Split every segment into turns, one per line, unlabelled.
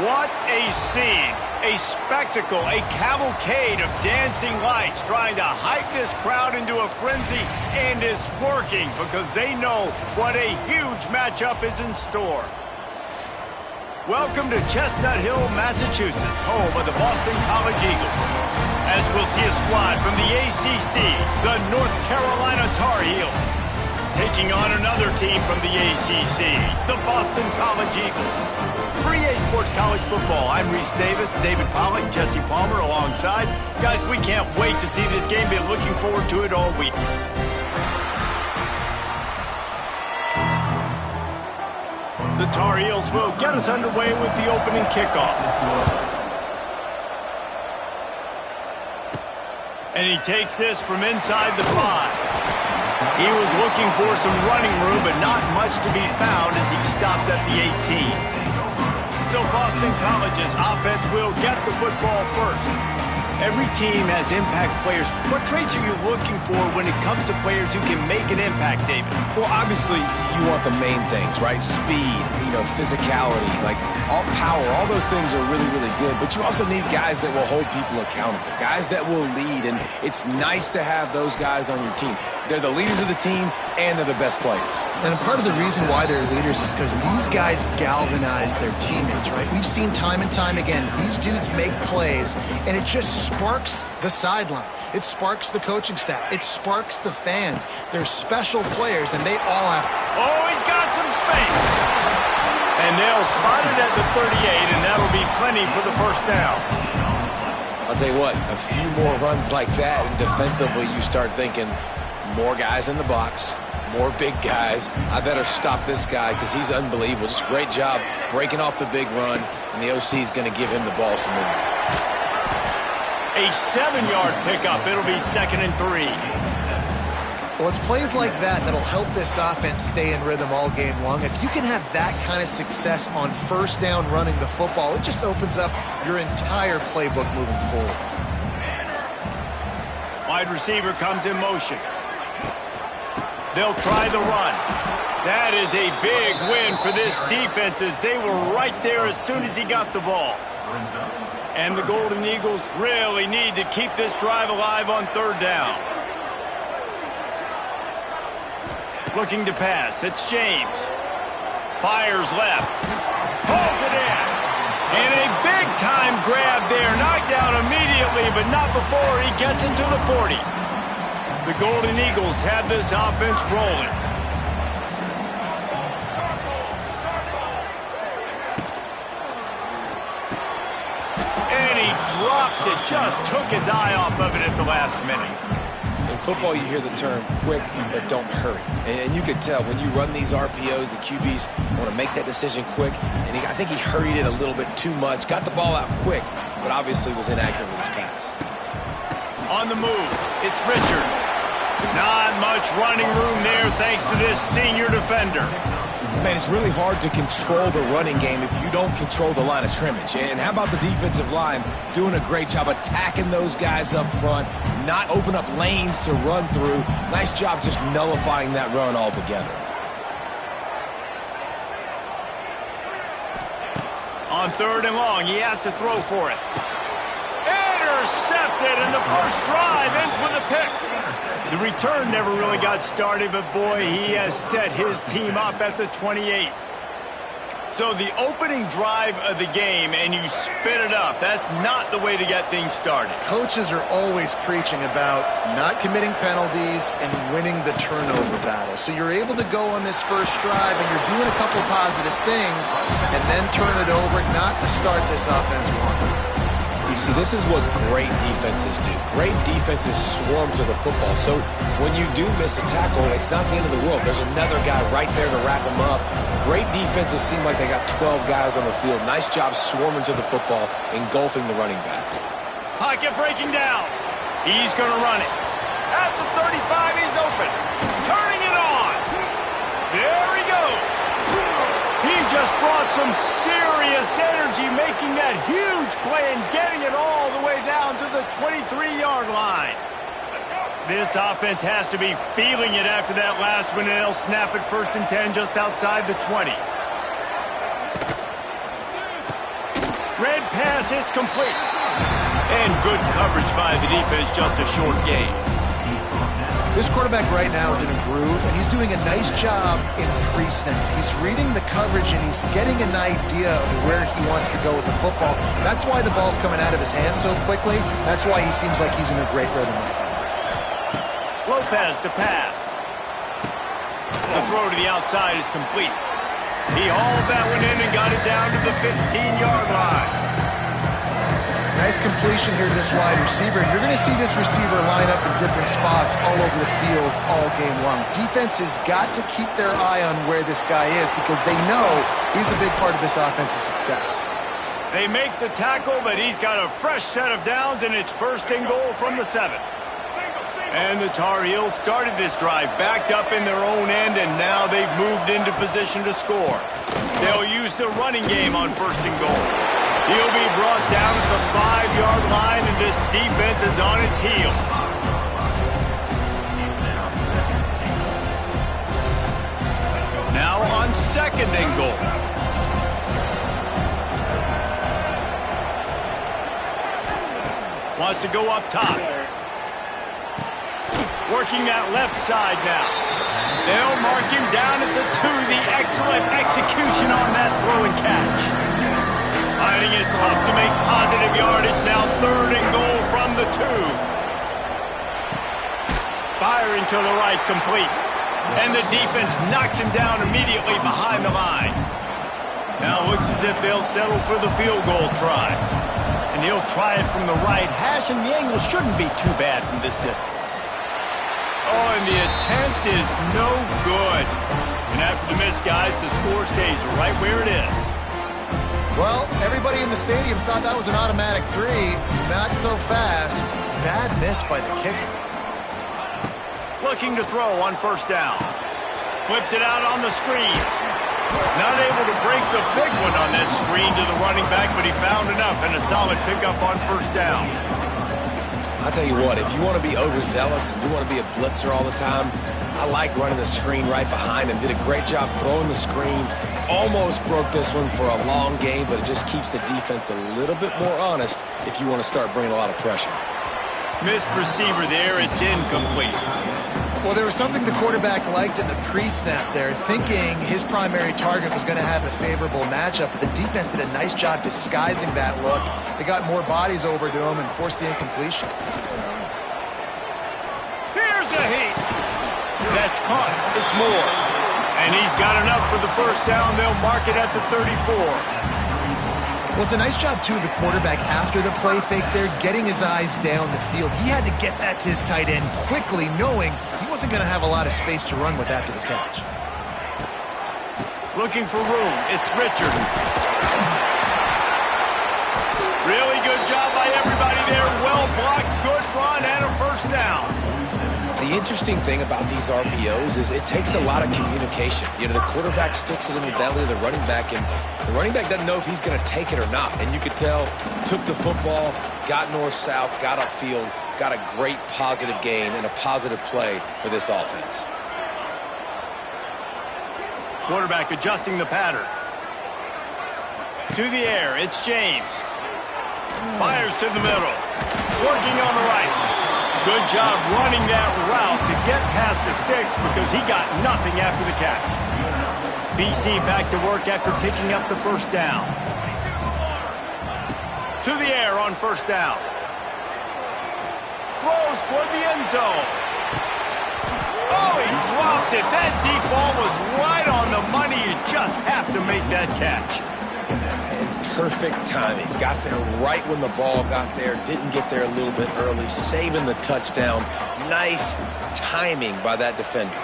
What a scene, a spectacle, a cavalcade of dancing lights trying to hype this crowd into a frenzy, and it's working because they know what a huge matchup is in store. Welcome to Chestnut Hill, Massachusetts, home of the Boston College Eagles. As we'll see a squad from the ACC, the North Carolina Tar Heels, taking on another team from the ACC, the Boston College Eagles. For EA Sports College Football, I'm Reese Davis, David Pollack, Jesse Palmer alongside. Guys, we can't wait to see this game. Been looking forward to it all week. The Tar Heels will get us underway with the opening kickoff. And he takes this from inside the 5. He was looking for some running room, but not much to be found as he stopped at the 18. So Boston College's offense will get the football first. Every team has impact players. What traits are you looking for when it comes to players who can make an impact, David?
Well, obviously, you want the main things, right? Speed, physicality, like all power, all those things are really, really good. But you also need guys that will hold people accountable, guys that will lead. And it's nice to have those guys on your team. They're the leaders of the team, and they're the best players.
And part of the reason why they're leaders is because these guys galvanize their teammates, right? We've seen time and time again, these dudes make plays, and it just sparks the sideline. It sparks the coaching staff. It sparks the fans. They're special players, and they all have...
Oh, he's got some space. And they'll spot it at the 38, and that'll be plenty for the first down.
I'll tell you what, a few more runs like that, and defensively you start thinking more guys in the box, more big guys. I better stop this guy because he's unbelievable. Just great job breaking off the big run, and the OC is going to give him the ball some more.
A 7-yard pickup. It'll be 2nd and 3.
Well, it's plays like that that'll help this offense stay in rhythm all game long. If you can have that kind of success on first down running the football, it just opens up your entire playbook moving forward.
Wide receiver comes in motion. They'll try the run. That is a big win for this defense as they were right there as soon as he got the ball. And the Golden Eagles really need to keep this drive alive on 3rd down. Looking to pass. It's James. Fires left. Pulls it in. And a big-time grab there. Knocked down immediately, but not before he gets into the 40. The Golden Eagles have this offense rolling. And he drops it. Just took his eye off of it at the last minute.
In football, you hear the term quick, but don't hurry. And you could tell when you run these RPOs, the QBs want to make that decision quick. And I think he hurried it a little bit too much. Got the ball out quick, but obviously was inaccurate with his pass.
On the move, it's Richard. Not much running room there thanks to this senior defender.
Man, it's really hard to control the running game if you don't control the line of scrimmage. And how about the defensive line doing a great job attacking those guys up front, not open up lanes to run through. Nice job just nullifying that run altogether.
On 3rd and long, he has to throw for it. Intercepted, and the first drive ends with a pick. The return never really got started, but boy, he has set his team up at the 28. So the opening drive of the game, and you spit it up. That's not the way to get things started.
Coaches are always preaching about not committing penalties and winning the turnover battle. So you're able to go on this first drive, and you're doing a couple positive things, and then turn it over, not to start this offense one.
You see, this is what great defenses do. Great defenses swarm to the football. So when you do miss a tackle, it's not the end of the world. There's another guy right there to wrap him up. Great defenses seem like they got 12 guys on the field. Nice job swarming to the football, engulfing the running back.
Pocket breaking down. He's going to run it. At the 35, he's open. Turning it on. There he goes. He just brought some serious energy, making that huge play and getting it all the way down to the 23-yard line. This offense has to be feeling it after that last one, and they'll snap it 1st and 10 just outside the 20. pass, it's complete. And good coverage by the defense, just a short gain.
This quarterback right now is in a groove, and he's doing a nice job in pre-snap. He's reading the coverage, and he's getting an idea of where he wants to go with the football. That's why the ball's coming out of his hands so quickly. That's why he seems like he's in a great rhythm right now.
Lopez to pass. The throw to the outside is complete. He hauled that one in and got it down to the 15-yard line.
Nice completion here to this wide receiver. You're going to see this receiver line up in different spots all over the field all game long. Defense has got to keep their eye on where this guy is because they know he's a big part of this offense's success.
They make the tackle, but he's got a fresh set of downs, and it's 1st and goal from the 7. And the Tar Heels started this drive backed up in their own end, and now they've moved into position to score. They'll use the running game on 1st and goal. He'll be brought down at the 5-yard line, and this defense is on its heels. Now on 2nd and goal. Wants to go up top. Working that left side now. They'll mark him down at the 2. The excellent execution on that throw and catch. Finding it tough to make positive yardage. Now 3rd and goal from the 2. Firing to the right, complete. And the defense knocks him down immediately behind the line. Now it looks as if they'll settle for the field goal try. And he'll try it from the right hash, and the angle shouldn't be too bad from this distance. Oh, and the attempt is no good. And after the miss, guys, the score stays right where it is.
Well, everybody in the stadium thought that was an automatic 3. Not so fast. Bad miss by the kicker.
Looking to throw on 1st down. Flips it out on the screen. Not able to break the big one on that screen to the running back, but he found enough and a solid pickup on 1st down.
I'll tell you what, if you want to be overzealous and you want to be a blitzer all the time, I like running the screen right behind him. Did a great job throwing the screen. Almost broke this one for a long game, but it just keeps the defense a little bit more honest if you want to start bringing a lot of pressure.
Missed receiver there. It's incomplete.
Well, there was something the quarterback liked in the pre-snap there, thinking his primary target was going to have a favorable matchup, but the defense did a nice job disguising that look. They got more bodies over to him and forced the incompletion.
Here's a heat. That's caught. It's more. And he's got enough for the 1st down. They'll mark it at the 34.
Well, it's a nice job, too, of the quarterback after the play fake there, getting his eyes down the field. He had to get that to his tight end quickly, knowing he wasn't going to have a lot of space to run with after the catch.
Looking for room. It's Richard. Really good job by everybody there. Well blocked, good run, and a 1st down.
The interesting thing about these RPOs is it takes a lot of communication. You know, the quarterback sticks it in the belly of the running back, and the running back doesn't know if he's going to take it or not. And you could tell, took the football, got north-south, got upfield, got a great positive gain and a positive play for this offense.
Quarterback adjusting the pattern. To the air, it's James. Fires to the middle. Working on the right. Good job running that route to get past the sticks because he got nothing after the catch. BC back to work after picking up the 1st down. To the air on 1st down. Throws toward the end zone. Oh, he dropped it. That deep ball was right on the money. You just have to make that catch.
Perfect timing. Got there right when the ball got there. Didn't get there a little bit early. Saving the touchdown. Nice timing by that defender.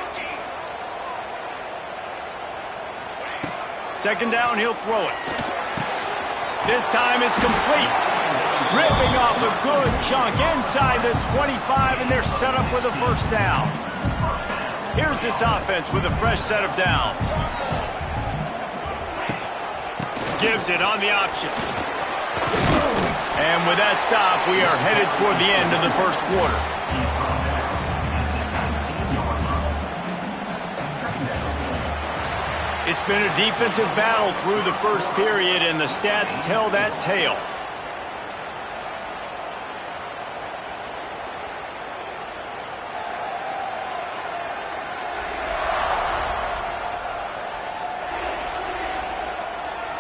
2nd down, he'll throw it. This time it's complete. Ripping off a good chunk inside the 25, and they're set up with a 1st down. Here's this offense with a fresh set of downs. Gives it on the option. And with that stop, we are headed toward the end of the 1st quarter. It's been a defensive battle through the 1st period, and the stats tell that tale.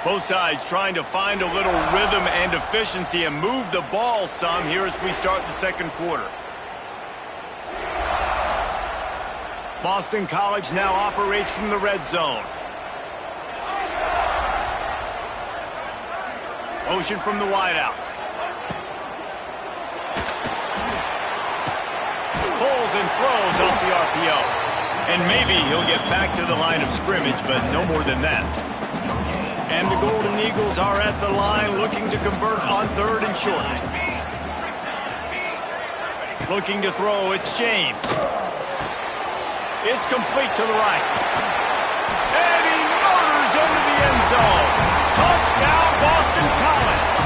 Both sides trying to find a little rhythm and efficiency and move the ball some here as we start the second quarter. Boston College now operates from the red zone. Motion from the wideout. Pulls and throws off the RPO. And maybe he'll get back to the line of scrimmage, but no more than that. And the Golden Eagles are at the line looking to convert on 3rd and short. Looking to throw, it's James. It's complete to the right. And he motors into the end zone. Touchdown, Boston College.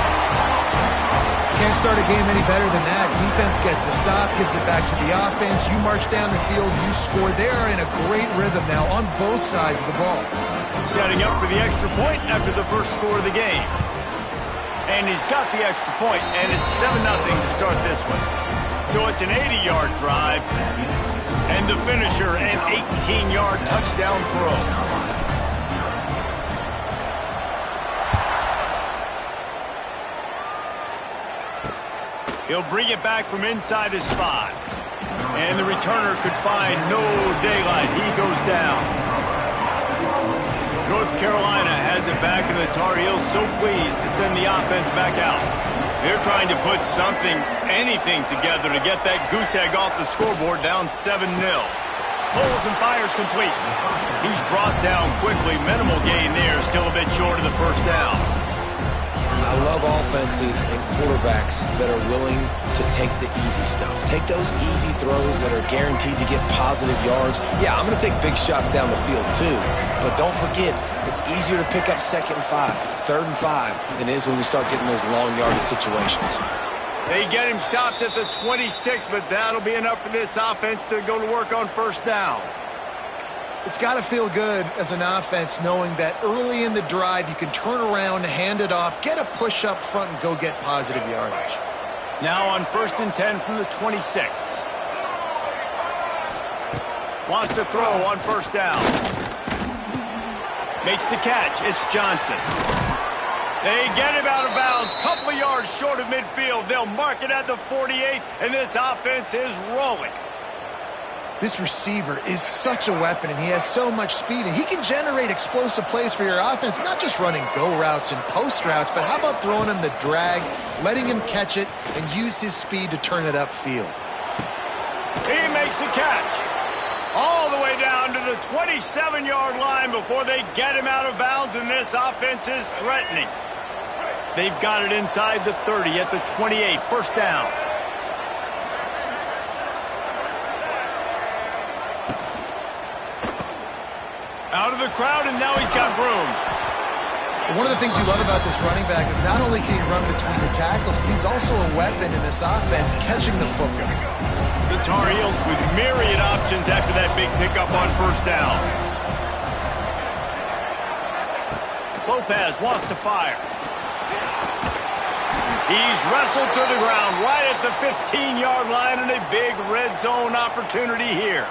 Can't start a game any better than that. Defense gets the stop, gives it back to the offense. You march down the field, you score. They are in a great rhythm now on both sides of the ball.
Setting up for the extra point after the first score of the game. And he's got the extra point, and it's 7-0 to start this one. So it's an 80-yard drive. And the finisher, an 18-yard touchdown throw. He'll bring it back from inside his 5. And the returner could find no daylight. He goes down. North Carolina has it back, and the Tar Heels so pleased to send the offense back out. They're trying to put something, anything together to get that goose egg off the scoreboard, down 7-0. Pulls and fires complete. He's brought down quickly. Minimal gain there, still a bit short of the first down.
I love offenses and quarterbacks that are willing to take the easy stuff. Take those easy throws that are guaranteed to get positive yards. Yeah, I'm going to take big shots down the field too. But don't forget, it's easier to pick up 2nd and 5, 3rd and 5 than it is when we start getting those long yardage situations.
They get him stopped at the 26, but that'll be enough for this offense to go to work on 1st down.
It's got to feel good as an offense knowing that early in the drive you can turn around, hand it off, get a push up front, and go get positive yardage.
Now on 1st and 10 from the 26. Wants to throw on 1st down. Makes the catch. It's Johnson. They get him out of bounds. Couple of yards short of midfield. They'll mark it at the 48, and this offense is rolling.
This receiver is such a weapon, and he has so much speed, and he can generate explosive plays for your offense, not just running go routes and post routes, but how about throwing him the drag, letting him catch it, and use his speed to turn it upfield.
He makes a catch. All the way down to the 27-yard line before they get him out of bounds, and this offense is threatening. They've got it inside the 30 at the 28, 1st down. Out of the crowd, and now he's got room.
One of the things you love about this running back is not only can he run between the tackles, but he's also a weapon in this offense, catching the football.
The Tar Heels with myriad options after that big pickup on 1st down. Lopez wants to fire. He's wrestled to the ground right at the 15-yard line, and a big red zone opportunity here.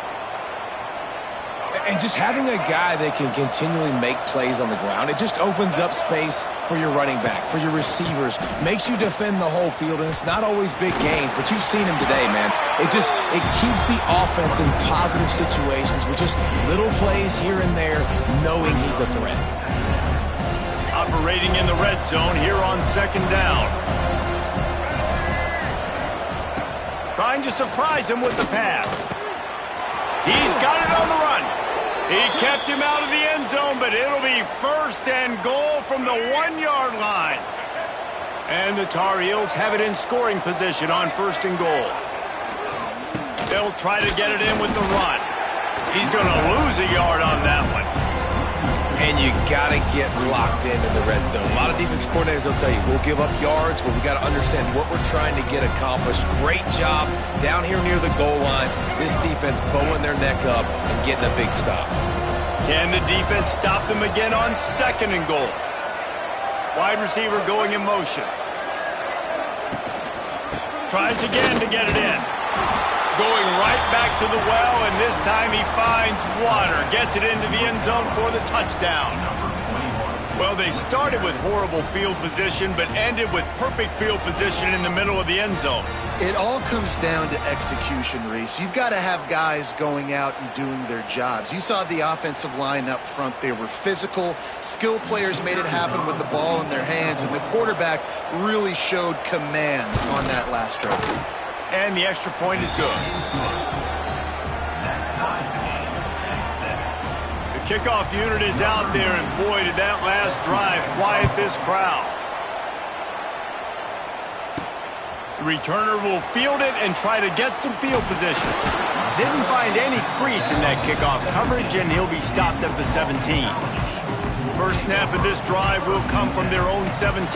And just having a guy that can continually make plays on the ground, it just opens up space for your running back, for your receivers, makes you defend the whole field, and it's not always big gains, but you've seen him today, man. It keeps the offense in positive situations with just little plays here and there, knowing he's a threat.
Operating in the red zone here on 2nd down. Trying to surprise him with the pass. He's got it on the run. He kept him out of the end zone, but it'll be 1st and goal from the 1-yard line. And the Tar Heels have it in scoring position on 1st and goal. They'll try to get it in with the run. He's going to lose a yard on that one.
And you got to get locked in the red zone. A lot of defense coordinators will tell you, we'll give up yards, but we got to understand what we're trying to get accomplished. Great job down here near the goal line. This defense bowing their neck up and getting a big stop.
Can the defense stop them again on 2nd and goal? Wide receiver going in motion. Tries again to get it in. Going right back to the well, and this time he finds water. Gets it into the end zone for the touchdown. Well, they started with horrible field position, but ended with perfect field position in the middle of the end zone.
It all comes down to execution, Reese. You've got to have guys going out and doing their jobs. You saw the offensive line up front. They were physical. Skill players made it happen with the ball in their hands, and the quarterback really showed command on that last drive.
And the extra point is good. The kickoff unit is out there, and boy, did that last drive quiet this crowd. The returner will field it and try to get some field position. Didn't find any crease in that kickoff coverage, and he'll be stopped at the 17. First snap of this drive will come from their own 17.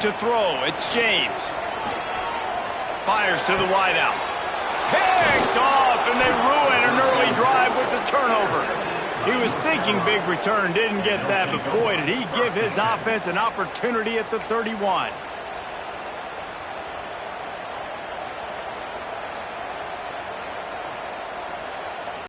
To throw, it's James. Fires to the wideout. Picked off, and they ruin an early drive with the turnover. He was thinking big return, didn't get that, but boy, did he give his offense an opportunity at the 31.